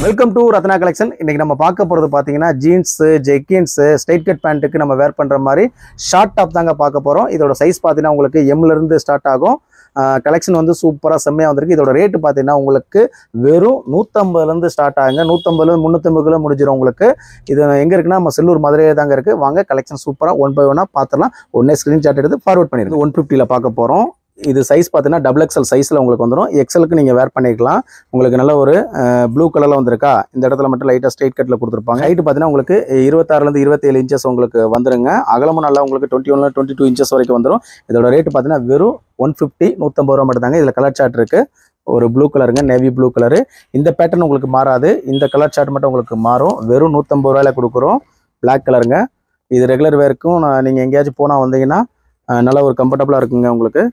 Welcome to Ratna collection. இன்னைக்கு நம்ம பார்க்க போகிறது பார்த்தீங்கன்னா ஜீன்ஸ், ஜெக்கின்ஸ், ஸ்ட்ரைட் கட் பேண்ட்டுக்கு நம்ம வேர் பண்ணுற மாதிரி ஷார்ட் டாப் தாங்க பார்க்க போகிறோம். இதோட சைஸ் பார்த்தீங்கன்னா உங்களுக்கு எம்லேருந்து ஸ்டார்ட் ஆகும். கலெக்ஷன் வந்து சூப்பராக செம்மையாக வந்திருக்கு. இதோட ரேட்டு பார்த்தீங்கன்னா உங்களுக்கு வெறும் 150லேருந்து ஸ்டார்ட் ஆகுங்க. 150 350 கிலோ முடிஞ்சிடும் உங்களுக்கு. இது எங்கே இருக்குன்னா நம்ம செல்லூர் மதுரையே தாங்க இருக்குது. வாங்க கலெக்ஷன் சூப்பராக ஒன் பை ஒன்னாக பார்த்துலாம். உடனே ஸ்க்ரீன்ஷாட் எடுத்து ஃபார்வர்ட் பண்ணிடுது. 150ல் பார்க்க போகிறோம். இது சைஸ் பார்த்தீங்கன்னா XXL சைஸில் உங்களுக்கு வந்துடும். எக்ஸலுக்கு நீங்கள் வேர் பண்ணிக்கலாம். உங்களுக்கு நல்ல ஒரு ப்ளூ கலரில் வந்திருக்கா. இந்த இடத்துல மட்டும் லைட்டாக ஸ்ட்ரைட் கட்டில் கொடுத்துருப்பாங்க. ஹைட்டு பார்த்தீங்கன்னா உங்களுக்கு 26லேருந்து 27 இன்ச்சஸ் உங்களுக்கு வந்துருங்க. அகலமும் நல்லா உங்களுக்கு 21 22 இன்ச்சஸ் வரைக்கும் வந்துடும். இதோட ரேட்டு பார்த்தீங்கன்னா வெறும் 150 150 ரூபா மட்டும் தாங்க. இதில் கலர் சார்ட் இருக்குது. ஒரு ப்ளூ கலருங்க, நேவி ப்ளூ கலரு. இந்த பேட்டர்ன் உங்களுக்கு மாறாது. இந்த கலர் சார்ட் மட்டும் உங்களுக்கு மாறும். வெறும் 150 ரூபாயில கொடுக்குறோம். பிளாக் கலருங்க. இது ரெகுலர் வேர்க்கும் நீங்கள் எங்கேயாச்சும் போனால் வந்தீங்கன்னா நல்லா ஒரு கம்ஃபர்டபுளாக இருக்குங்க. உங்களுக்கு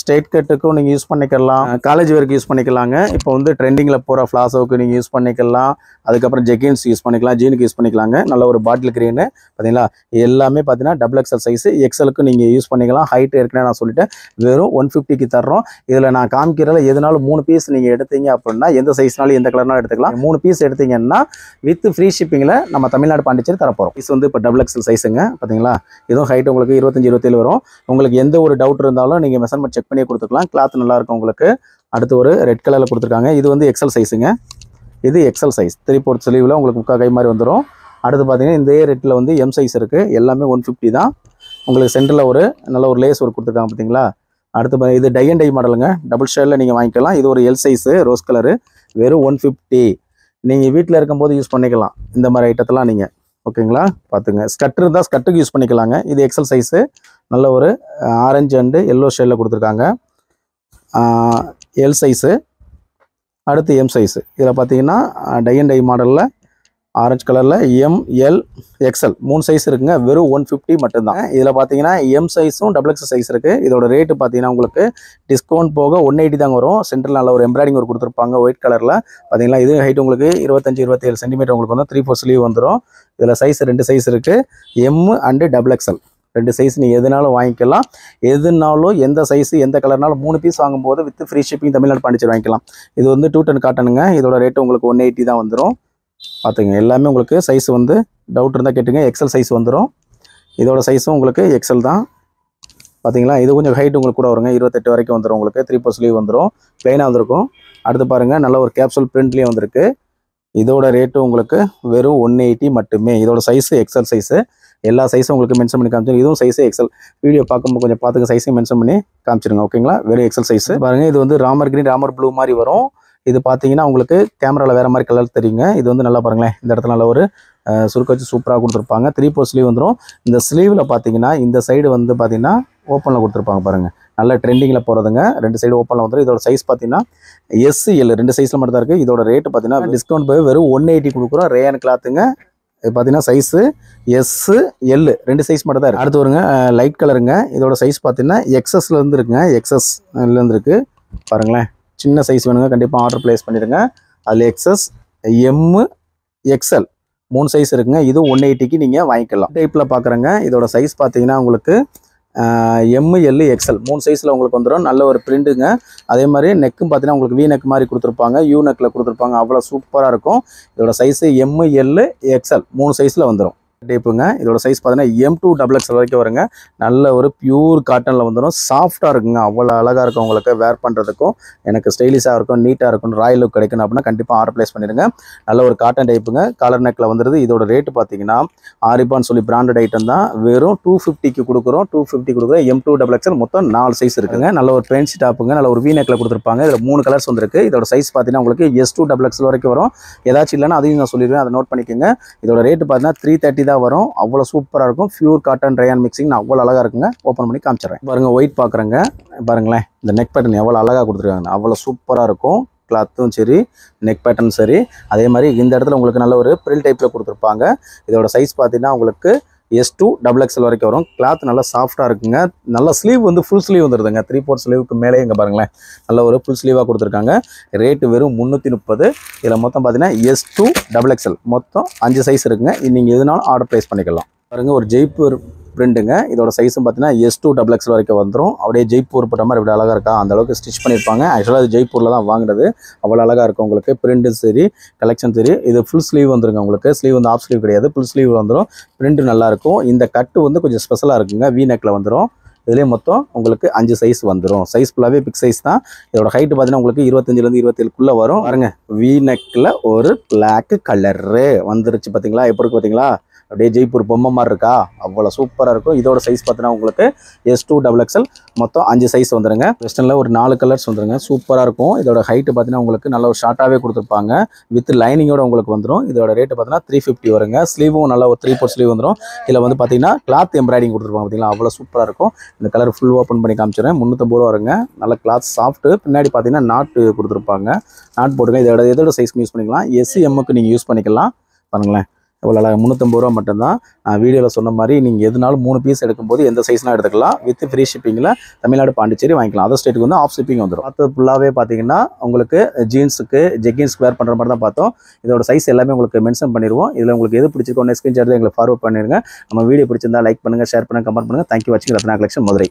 ஸ்ட்ரெயிட் கட்டுக்கும் நீங்கள் யூஸ் பண்ணிக்கலாம், காலேஜ் வேருக்கு யூஸ் பண்ணிக்கலாங்க. இப்போ வந்து ட்ரெண்டிங்கில் போகிற ஃப்ளாஸோவுக்கு நீங்கள் யூஸ் பண்ணிக்கலாம். அதுக்கப்புறம் ஜெகின்ஸ் யூஸ் பண்ணிக்கலாம், ஜீனுக்கு யூஸ் பண்ணிக்கலாங்க. நல்ல ஒரு பாட்டில் கிரீனு பார்த்தீங்களா. எல்லாமே பார்த்தீங்கன்னா XXL சைஸு. எக்ஸலுக்கு நீங்கள் யூஸ் பண்ணிக்கலாம். ஹைட் ஏற்கனவே நான் சொல்லிட்டேன். வெறும் 150க்கு தர்றோம். இதில் நான் காமிக்கிறதுல எதுனாலும் 3 பீஸ் நீங்கள் எடுத்தீங்க அப்படின்னா எந்த சைஸ்னாலும் எந்த கலர்னாலும் எடுத்துக்கலாம். 3 பீஸ் எடுத்தீங்கன்னா வித் ஃப்ரீ ஷிப்பிங்கில் நம்ம தமிழ்நாடு பாண்டிச்சேரி தரப்போகிறோம். பீஸ் வந்து இப்போ XXL சைஸுங்க. பார்த்தீங்களா, இதுவும் ஹைட் உங்களுக்கு 25 27 வரும். உங்களுக்கு எந்த ஒரு டவுட் இருந்தாலும் நீங்கள் மெஷர்மெண்ட் செக் பண்ணி கொடுத்துக்கலாம். கிளாத் நல்லா இருக்கும் உங்களுக்கு. அடுத்து ஒரு ரெட் கலரில் கொடுத்துருக்காங்க. இது வந்து XL சைஸுங்க. இது XL சைஸ் 3/4 ஸ்லீவில் உங்களுக்கு முக்கா கை மாதிரி வந்துடும். அடுத்து பார்த்தீங்கன்னா இந்த ரெட்டில் வந்து M சைஸ் இருக்குது. எல்லாமே 150 தான். உங்களுக்கு சென்டரில் ஒரு நல்ல ஒரு லேஸ் ஒர்க் கொடுத்துருக்காங்க பார்த்தீங்களா. அடுத்து இது டை அண்ட் டை மாடலுங்க. டபுள் ஷேடில் நீங்கள் வாங்கிக்கலாம். இது ஒரு L சைஸு ரோஸ் கலரு. வெறும் 150. நீங்கள் வீட்டில் இருக்கும்போது யூஸ் பண்ணிக்கலாம் இந்த மாதிரி ஐட்டத்தெல்லாம் நீங்கள். ஓகேங்களா, பார்த்துங்க. ஸ்கட் இருந்தால் ஸ்கட்டுக்கு யூஸ் பண்ணிக்கலாங்க. இது XL சைஸு. நல்ல ஒரு ஆரஞ்சு அண்டு எல்லோ ஷேடில் கொடுத்துருக்காங்க. L size. அடுத்து M சைஸு. இதில் பார்த்தீங்கன்னா டை அண்ட் டை மாடலில் ஆரஞ்சு கலரில் M L XL 3 சைஸ் இருக்குங்க. வெறும் 150 மட்டும்தான். இதில் பார்த்தீங்கன்னா M சைஸும் XXL சைஸ் இருக்குது. இதோட ரேட்டு பார்த்தீங்கன்னா உங்களுக்கு டிஸ்கவுண்ட் போக 180 தாங்க வரும். சென்டரில் நல்ல ஒரு எம்ப்ராய்டிங் ஒரு கொடுத்துருப்பாங்க ஒயிட் கலரில். பார்த்தீங்களா, இது ஹைட் உங்களுக்கு 25 27 சென்டிமீட்டர் உங்களுக்கு வந்து 3/4 ஸ்லீவ் வந்துடும். இதில் சைஸ் 2 சைஸ் இருக்குது. M அண்டு XXL 2 சைஸ் நீங்கள் எதுனாலும் வாங்கிக்கலாம். எதுனாலும் எந்த சைஸு எந்த கலர்னாலும் 3 பீஸ் வாங்கும்போது with free shipping Tamil Nadu Pondicherry வாங்கிக்கலாம். இது வந்து 210 காட்டனுங்க. இதோட ரேட்டு உங்களுக்கு 180 தான் வந்துடும். பார்த்துங்க, எல்லாமே உங்களுக்கு சைஸ் வந்து டவுட் இருந்தால் கேட்டுங்க. XL சைஸ் வந்துடும். இதோட சைஸும் உங்களுக்கு XL தான். பார்த்தீங்களா, இது கொஞ்சம் ஹைட் உங்களுக்கு கூட வருங்க. 28 வரைக்கும் வந்துடும் உங்களுக்கு. 3/4 ஸ்லீவ் வந்துடும். ப்ளைனாக வந்திருக்கும். அடுத்து பாருங்கள், நல்ல ஒரு கேப்சூல் பிரிண்ட்லேயே வந்திருக்கு. இதோட ரேட்டு உங்களுக்கு வெறும் 180 மட்டுமே. இதோட சைஸு XL சைஸு. எல்லா சைஸும் உங்களுக்கு மென்ஷன் பண்ணி காமிச்சிருங்க. இதுவும் சைஸு XL. வீடியோ பார்க்கும்போது கொஞ்சம் பார்த்துக்க சைஸையும் மென்ஷன் பண்ணி காமிச்சிருங்க. ஓகேங்களா, வெறும் XL சைஸு. பாருங்கள், இது வந்து ராமர் கிரீன் ராமர் ப்ளூ மாதிரி வரும். இது பார்த்தீங்கன்னா உங்களுக்கு கேமராவில் வேறு மாதிரி கலர் தெரியுங்க. இது வந்து நல்லா பாருங்களேன். இந்த இடத்துல நல்ல ஒரு சுருக்க வச்சு சூப்பராக கொடுத்துருப்பாங்க. 3/4 ஸ்லீவ் வந்துடும். இந்த ஸ்லீவில் பார்த்தீங்கன்னா இந்த சைடு வந்து பார்த்தீங்கன்னா ஓப்பனில் கொடுத்துருப்பாங்க பாருங்கள். நல்ல ட்ரெண்டிங்கில் போகிறதுங்க. 2 சைடு ஓப்பனில் வந்துடும். இதோட சைஸ் பார்த்தீங்கன்னா S L 2 சைஸில் மட்டும் தான் இருக்குது. இதோட ரேட்டு பார்த்தீங்கன்னா டிஸ்கவுண்ட் போய் வெறும் 180 கொடுக்குறோம். ரேயான் கிளாத்துங்க. இது பார்த்தீங்கன்னா சைஸு S L 2 சைஸ் மட்டும் தான் இருக்குது. அடுத்து வருங்க லைட் கலருங்க. இதோட சைஸ் பார்த்தீங்கன்னா XSலேருந்து இருக்குங்க. XSலேருந்து இருக்குது பாருங்களேன். சின்ன சைஸ் வேணுங்க, கண்டிப்பாக ஆர்டர் ப்ளேஸ் பண்ணிடுங்க. அதில் XS M XL 3 சைஸ் இருக்குங்க. இது 180க்கு நீங்கள் வாங்கிக்கலாம். டைப்பில் பார்க்குறேங்க. இதோட சைஸ் பார்த்தீங்கன்னா உங்களுக்கு M L XL 3 சைஸில் உங்களுக்கு வந்துடும். நல்ல ஒரு பிரிண்ட்டுங்க. அதே மாதிரி நெக்கும் பார்த்தீங்கன்னா உங்களுக்கு V நெக் மாதிரி கொடுத்துருப்பாங்க. U நெக்கில் கொடுத்துருப்பாங்க. அவ்வளோ சூப்பராக இருக்கும். இதோட சைஸு M L XL 3 சைஸில் வந்துடும். டைப்புங்க. இதோட சைஸ் பார்த்தீங்கன்னா M2 XXL வரைக்கும் வருங்க. நல்ல ஒரு பியூர் காட்டனில் வந்துடும். சாஃப்டாக இருக்குங்க. அவ்வளோ அழகாக இருக்கும் உங்களுக்கு வேர் பண்ணுறதுக்கும். எனக்கு ஸ்டைலிஷாக இருக்கும், நீட்டாக இருக்கும், ராயல் லுக் கிடைக்கணும் அப்படின்னா கண்டிப்பாக ஆர்டர் ப்ளேஸ் பண்ணிடுங்க. நல்ல ஒரு காட்டன் டைப்புங்க. காலர் நெக்கில் வந்துடுது. இதோட ரேட்டு பார்த்தீங்கன்னா ஆரிபான்னு சொல்லி பிராண்டட் ஐட்டம் தான். வெறும் 250க்கு கொடுக்குறோம். 250 கொடுக்குறோம். M2 XXL மொத்தம் 4 சைஸ் இருக்குங்க. நல்ல ஒரு பென்சி டாப்புங்க. நல்ல ஒரு V நெக்கில் கொடுத்துருப்பாங்க. இதில் 3 கலர்ஸ் வந்துருக்கு. இதோட சைஸ் பார்த்தீங்கன்னா உங்களுக்கு S2 XXL வரைக்கும் வரும். ஏதாச்சும் இல்லைன்னா அதையும் நான் சொல்லிடுவேன். அதை நோட் பண்ணிக்கோங்க. இதோட ரேட்டு பார்த்தீங்கன்னா 330 தான் வரும். அவ்வளோ சூப்பராக இருக்கும். பியூர் காட்டன் ரேயான் மிக்சிங் அவ்வளோ அழகாக இருக்குங்க. ஓப்பன் பண்ணி காமிச்சிடுறேன். பாருங்கள், ஒயிட் பார்க்குறேங்க. பாருங்களேன், இந்த நெக் பேட்டர்ன் எவ்வளோ அழகாக கொடுத்துருக்காங்க. அவ்வளோ சூப்பராக இருக்கும். கிளாத்தும் சரி, நெக் பேட்டர்ன் சரி. அதே மாதிரி இந்த இடத்துல உங்களுக்கு நல்ல ஒரு ப்ரில் டைப்பில் கொடுத்துருப்பாங்க. இதோட சைஸ் பார்த்தீங்கன்னா உங்களுக்கு S2 XXL வரைக்கும் வரும். கிளாத் நல்லா சாஃப்டாக இருக்குங்க. நல்ல ஸ்லீவ் வந்து ஃபுல் ஸ்லீவ் வந்துடுதுங்க. 3/4 ஸ்லீவுக்கு மேலே இங்கே பாருங்களேன். நல்ல ஒரு ஃபுல் ஸ்லீவாக கொடுத்துருக்காங்க. ரேட்டு வெறும் 330. இதில் மொத்தம் பார்த்தீங்கன்னா S2 XXL மொத்தம் 5 சைஸ் இருக்குங்க. நீங்கள் எதுனாலும் ஆர்டர் ப்ளேஸ் பண்ணிக்கலாம். பாருங்க ஒரு ஜெய்ப்பூர் பிரிண்ட்டுங்க. இதோட சைஸும் பார்த்தீங்கன்னா S2 XXL வரைக்கும் வந்துடும். அப்படியே ஜெய்ப்பூர் போட்ட மாதிரி இப்படி அழகாக இருக்கா, அந்த அளவுக்கு ஸ்டிச் பண்ணியிருப்பாங்க. ஆக்சுவலாக அது ஜெய்ப்பூரில் தான் வாங்கினது. அவ்வளோ அழகாக இருக்கும் உங்களுக்கு. பிரிண்ட்டும் சரி, கலெக்ஷன் சரி. இது ஃபுல் ஸ்லீவ் வந்துருங்க உங்களுக்கு. ஸ்லீவ் வந்து ஆஃப் ஸ்லீவ் கிடையாது, ஃபுல் ஸ்லீவ் வந்துடும். பிரிண்ட் நல்லாயிருக்கும். இந்த கட்டு வந்து கொஞ்சம் ஸ்பெஷலாக இருக்குங்க. வி நெக்கில் வந்துடும். இதுலேயே மொத்தம் உங்களுக்கு 5 சைஸ் வந்துடும். சைஸ் ஃபுல்லாகவே பிக் சைஸ் தான். இதோட ஹைட்டு பார்த்தீங்கன்னா உங்களுக்கு 25லேருந்து 27க்குள்ளே வரும். பாருங்க வி நெக்கில் ஒரு பிளாக் கலரு வந்துருச்சு பார்த்தீங்களா, எப்படி இருக்கு பார்த்தீங்களா, அப்படியே ஜெய்ப்பூர் பொம்மை மாதிரி இருக்கா, அவ்வளோ சூப்பராக இருக்கும். இதோட சைஸ் பார்த்தீங்கன்னா உங்களுக்கு S2 XXL மொத்தம் 5 சைஸ் வந்துருங்க. வெஸ்டர்னில் ஒரு 4 கலர்ஸ் வந்துருங்க. சூப்பராக இருக்கும். இதோட ஹைட்டு பார்த்தீங்கன்னா உங்களுக்கு நல்ல ஒரு ஷார்ட்டாகவே கொடுத்துருப்பாங்க. வித் லைனிங்கோட உங்களுக்கு வந்துடும். இதோட ரேட்டு பார்த்தீங்கன்னா 350 வருங்க. ஸ்லீவும் நல்லா ஒரு 3/4 ஸ்லீவ் வந்துடும். இதில் வந்து பார்த்தீங்கன்னா கிளாத் எம்ப்ராய்டிங் கொடுத்துருப்பாங்க பார்த்தீங்களா, அவ்வளோ சூப்பராக இருக்கும். இந்த கலர் ஃபுல் ஓப்பன் பண்ணி காமிச்சிடுறேன். 350 ரூபா வருங்க. நல்ல கிளாத் சாஃப்ட்டு. பின்னாடி பார்த்தீங்கன்னா நாட்டு கொடுத்துருப்பாங்க. நாட் போட்டுங்க. இதோட சைஸ்க்கு யூஸ் பண்ணிக்கலாம். SMக்கு நீங்கள் யூஸ் பண்ணிக்கலாம். பாருங்களேன் எவ்வளோ அழகாக, 350 ரூபா மட்டும்தான். வீடியோவில் சொன்ன மாதிரி நீங்கள் எதுனாலும் 3 பீஸ் எடுக்கும்போது எந்த சைஸ்லாம் எடுத்துக்கலாம். வித் ஃப்ரீ ஷிப்பிங்கில் தமிழ்நாடு பாண்டிச்சேரி வாங்கிக்கலாம். அதர் ஸ்டேட்டுக்கு வந்து ஆஃப் ஷிப்பிங் வந்துடும். பார்த்து ஃபுல்லாகவே பார்த்தீங்கன்னா உங்களுக்கு ஜீன்ஸுக்கு ஜெக்கின்ஸ்க்கு வேர் பண்ணுற மாதிரி தான் பார்த்தோம். இதோட சைஸ் எல்லாமே உங்களுக்கு மென்ஷன் பண்ணிடுவோம். இதில் உங்களுக்கு எது பிடிச்சிருக்கோ ஸ்க்ரீன்ஷாட் எடுத்து எங்களுக்கு ஃபார்வர்ட் பண்ணிடுங்க. நம்ம வீடியோ பிடிச்சிருந்தா லைக் பண்ணுங்கள், ஷேர் பண்ணுங்கள், கமெண்ட் பண்ணுங்கள். தேங்க்யூ வாட்சிங். ரத்னா கலெக்ஷன் மதுரை.